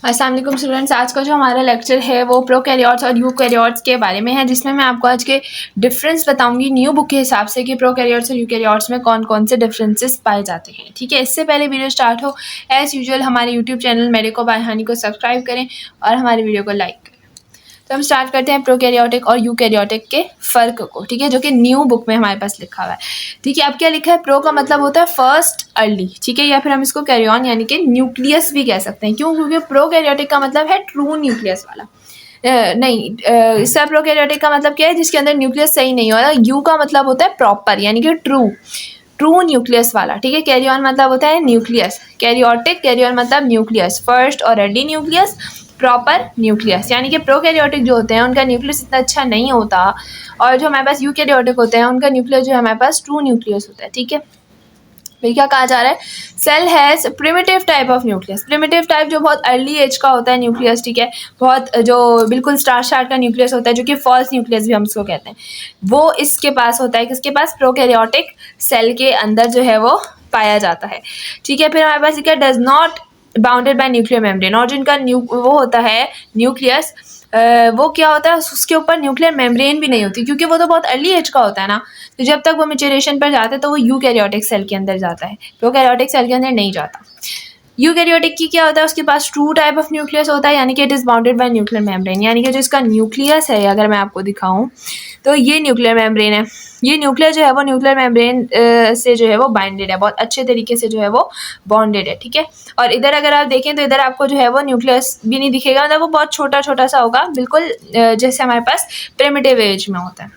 अस्सलाम वालेकुम स्टूडेंट्स, आज का जो हमारा लेक्चर है वो प्रोकैरियोट्स और यूकैरियोट्स के बारे में है, जिसमें मैं आपको आज के डिफरेंस बताऊंगी न्यू बुक के हिसाब से कि प्रोकैरियोट्स और यूकैरियोट्स में कौन कौन से डिफरेंसेस पाए जाते हैं। ठीक है, इससे पहले वीडियो स्टार्ट हो एज़ यूजुअल हमारे यूट्यूब चैनल मेडिको बाय हानी को सब्सक्राइब करें और हमारे वीडियो को लाइक करें। तो हम स्टार्ट करते हैं प्रोकैरियोटिक और यूकैरियोटिक के फ़र्क को। ठीक है, जो कि न्यू बुक में हमारे पास लिखा हुआ है। ठीक है, अब क्या लिखा है, प्रो का मतलब होता है फर्स्ट अर्ली। ठीक है, या फिर हम इसको कैरियन यानी कि न्यूक्लियस भी कह सकते हैं। क्यों? क्योंकि प्रोकैरियोटिक का मतलब है ट्रू न्यूक्लियस वाला। इसका प्रोकैरियोटिक का मतलब क्या है, जिसके अंदर न्यूक्लियस सही नहीं हो रहा। यू का मतलब होता है प्रॉपर यानी कि ट्रू न्यूक्लियस वाला। ठीक है, कैरियन मतलब होता है न्यूक्लियस, कैरियोटिक कैरियन मतलब न्यूक्लियस, फर्स्ट और अर्ली न्यूक्लियस, प्रॉपर न्यूक्लियस। यानी कि प्रोकैरियोटिक जो होते हैं उनका न्यूक्लियस इतना अच्छा नहीं होता, और जो हमारे पास यूकैरियोटिक होते हैं उनका न्यूक्लियस जो है हमारे पास ट्रू न्यूक्लियस होता है। ठीक है, फिर क्या कहा जा रहा है, cell has primitive type of nucleus. Primitive type जो बहुत अर्ली एज का होता है न्यूक्लियस। ठीक है, बहुत जो बिल्कुल स्टार्ट का न्यूक्लियस होता है, जो कि फॉल्स न्यूक्लियस भी हम इसको कहते हैं, वो इसके पास होता है। किसके पास? प्रोकैरियोटिक सेल के अंदर जो है वो पाया जाता है। ठीक है, फिर हमारे पास क्या, does not bounded by nuclear membrane, और जिनका वो होता है न्यूक्लियस, वो क्या होता है, उसके ऊपर न्यूक्लियर मेम्ब्रेन भी नहीं होती, क्योंकि वो तो बहुत अर्ली एज का होता है ना। तो जब तक वो मैच्योरेशन पर जाता है तो वो यूकैरियोटिक सेल के अंदर जाता है, प्रोकैरियोटिक सेल के अंदर नहीं जाता। यूकैरियोटिक की क्या होता है, उसके पास ट्रू टाइप ऑफ न्यूक्लियस होता है, यानी कि it is bounded by nuclear membrane. यानी कि जो इसका न्यूक्लियस है, अगर मैं आपको दिखाऊं तो ये न्यूक्लियर मेम्ब्रेन है। ये न्यूक्लियर जो है वो न्यूक्लियर मेम्ब्रेन से जो है वो बाइंडेड है, बहुत अच्छे तरीके से जो है वो बॉन्डेड है। ठीक है, और इधर अगर आप देखें तो इधर आपको जो है वो न्यूक्लियस भी नहीं दिखेगा, मतलब वो बहुत छोटा छोटा सा होगा, बिल्कुल जैसे हमारे पास प्रिमिटिव एज में होता है।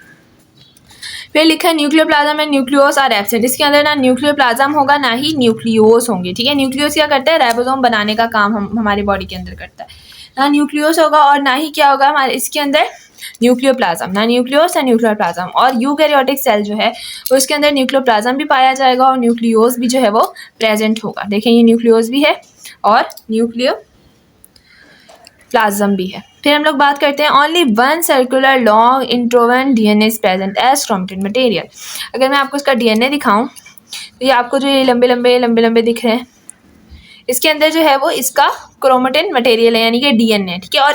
फिर लिखा है न्यूक्लियोप्लाज्म एंड न्यूक्लियोस आर एब्सेंट। इसके अंदर ना न्यूक्लियोप्लाज्म होगा ना ही न्यूक्लियोस होंगे। ठीक है, न्यूक्लियोस क्या करता है, राइबोसोम बनाने का काम हमारी बॉडी के अंदर करता है। ना न्यूक्लियोस होगा और ना ही क्या होगा हमारे इसके अंदर न्यूक्लियोप्लाज्म, ना न्यूक्लियोस ना न्यूक्लियोप्लाज्म। और यूकैरियोटिक सेल जो है उसके अंदर न्यूक्लियोप्लाज्म भी पाया जाएगा और न्यूक्लियोस भी जो है वो प्रेजेंट होगा। देखें, ये न्यूक्लियोस भी है और न्यूक्लियोप्लाज्म भी है। फिर हम लोग बात करते हैं, only one circular long interwoven DNA is present as chromatin material. अगर मैं आपको इसका डीएनए दिखाऊं तो ये आपको जो ये लंबे लंबे दिख रहे हैं, इसके अंदर जो है वो इसका क्रोमेटिन मटेरियल है, यानी कि डीएनए। ठीक है, और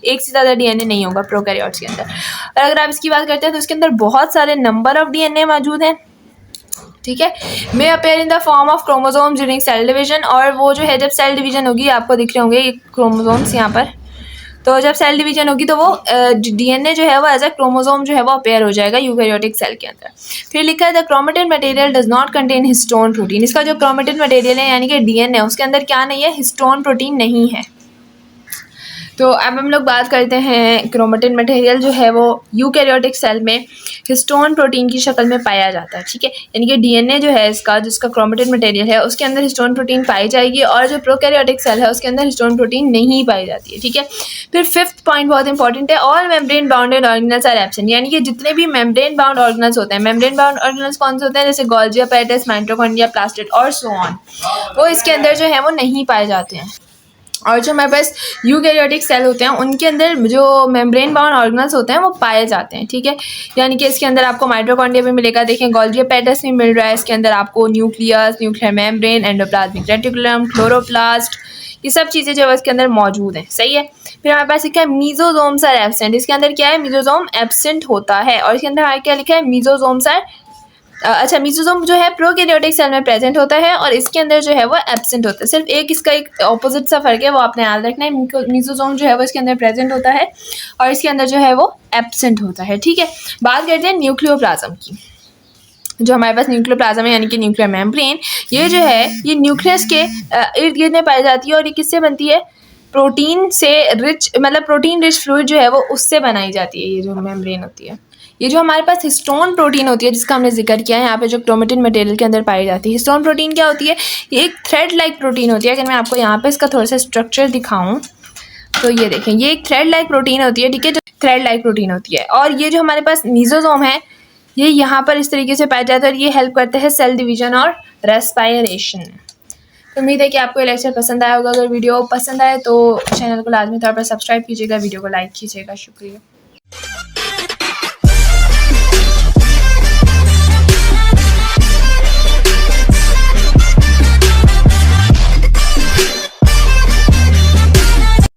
एक से ज़्यादा डीएनए नहीं होगा प्रोकैरियोट्स के अंदर। और अगर आप इसकी बात करते हैं तो इसके अंदर बहुत सारे नंबर ऑफ डीएनए मौजूद हैं। ठीक है, may appear in the form of chromosomes during cell division, और वो जो है जब सेल डिवीजन होगी, आपको दिख रहे होंगे ये क्रोमोसोम्स यहाँ पर, तो जब सेल डिवीजन होगी तो वो डीएनए जो है वो एज अ क्रोमोसोम जो है वो अपेयर हो जाएगा यूकैरियोटिक सेल के अंदर। फिर लिखा है the chromatin material does not contain histone protein. इसका जो क्रोमेटिन मटेरियल है यानी कि डीएनए, उसके अंदर क्या नहीं है, हिस्टोन प्रोटीन नहीं है। तो अब हम लोग बात करते हैं, क्रोमेटिन मटेरियल जो है वो यूकैरियोटिक सेल में हिस्टोन प्रोटीन की शक्ल में पाया जाता है। ठीक है, यानी कि डीएनए जो है इसका, जिसका क्रोमेटिन मटेरियल है, उसके अंदर हिस्टोन प्रोटीन पाई जाएगी, और जो प्रोकैरियोटिक सेल है उसके अंदर हिस्टोन प्रोटीन नहीं पाई जाती है। ठीक है, फिर फिफ्थ पॉइंट बहुत इंपॉर्टेंट है, all membrane bounded organelles are absent. यानी कि जितने भी मेम्ब्रेन बाउंड ऑर्गेनल्स होते हैं, मेम्ब्रेन बाउंड ऑर्गेनल्स कौन से होते हैं, जैसे गोल्जी apparatus, माइटोकॉन्ड्रिया, प्लास्टिड और सो ऑन, वो इसके अंदर जो है वो नहीं पाए जाते हैं। और जो हमारे पास यूकैरियोटिक सेल होते हैं उनके अंदर जो मेम्ब्रेन बाउंड ऑर्गेनल्स होते हैं वो पाए जाते हैं। ठीक है, यानी कि इसके अंदर आपको माइटोकॉन्ड्रिया भी मिलेगा, देखें गोल्जी apparatus भी मिल रहा है, इसके अंदर आपको nucleus, nuclear membrane, endoplasmic reticulum, chloroplast, ये सब चीज़ें जो है इसके अंदर मौजूद हैं। सही है, फिर हमारे पास लिखा है मीजोजोम्स आर एब्सेंट। इसके अंदर क्या है, मीजोजोम एब्सेंट होता है, और इसके अंदर हमारे क्या लिखा है, मीजोजोम्स आर मीजोजोम जो है प्रोकैरियोटिक सेल में प्रेजेंट होता है और इसके अंदर जो है वो एब्सेंट होता है। सिर्फ इसका एक ऑपोजिट सा फर्क है, वो आपने याद रखना है। मीजोजोम जो है वो इसके अंदर प्रेजेंट होता है और इसके अंदर जो है वो एब्सेंट होता है। ठीक है, बात करते हैं न्यूक्लियोप्लाज्म की। जो हमारे पास न्यूक्लियोप्लाज्म है यानी कि न्यूक्लियर मेम्ब्रेन, ये जो है ये न्यूक्लियस के इर्द गिर्द में पाई जाती है, और ये किससे बनती है, प्रोटीन से रिच, मतलब प्रोटीन रिच फ्लूइड जो है वो उससे बनाई जाती है। ये जो मेम्ब्रेन होती है, ये जो हमारे पास हिस्टोन प्रोटीन होती है जिसका हमने जिक्र किया है यहाँ पे, जो क्रोमेटिन मटेरियल के अंदर पाई जाती है। हिस्टोन प्रोटीन क्या होती है, ये एक थ्रेड लाइक प्रोटीन होती है। अगर मैं आपको यहाँ पे इसका थोड़ा सा स्ट्रक्चर दिखाऊं तो ये देखें, ये एक थ्रेड लाइक प्रोटीन होती है। ठीक है, जो थ्रेड लाइक प्रोटीन होती है, और ये जो हमारे पास मीजोजोम है ये यहाँ पर इस तरीके से पाया जाता है, और ये हेल्प करते हैं सेल डिवीजन और रेस्पायरेशन में। तो उम्मीद है कि आपको ये लेक्चर पसंद आया होगा। अगर वीडियो पसंद आए तो चैनल को लाजमी तौर पर सब्सक्राइब कीजिएगा, वीडियो को लाइक कीजिएगा। शुक्रिया।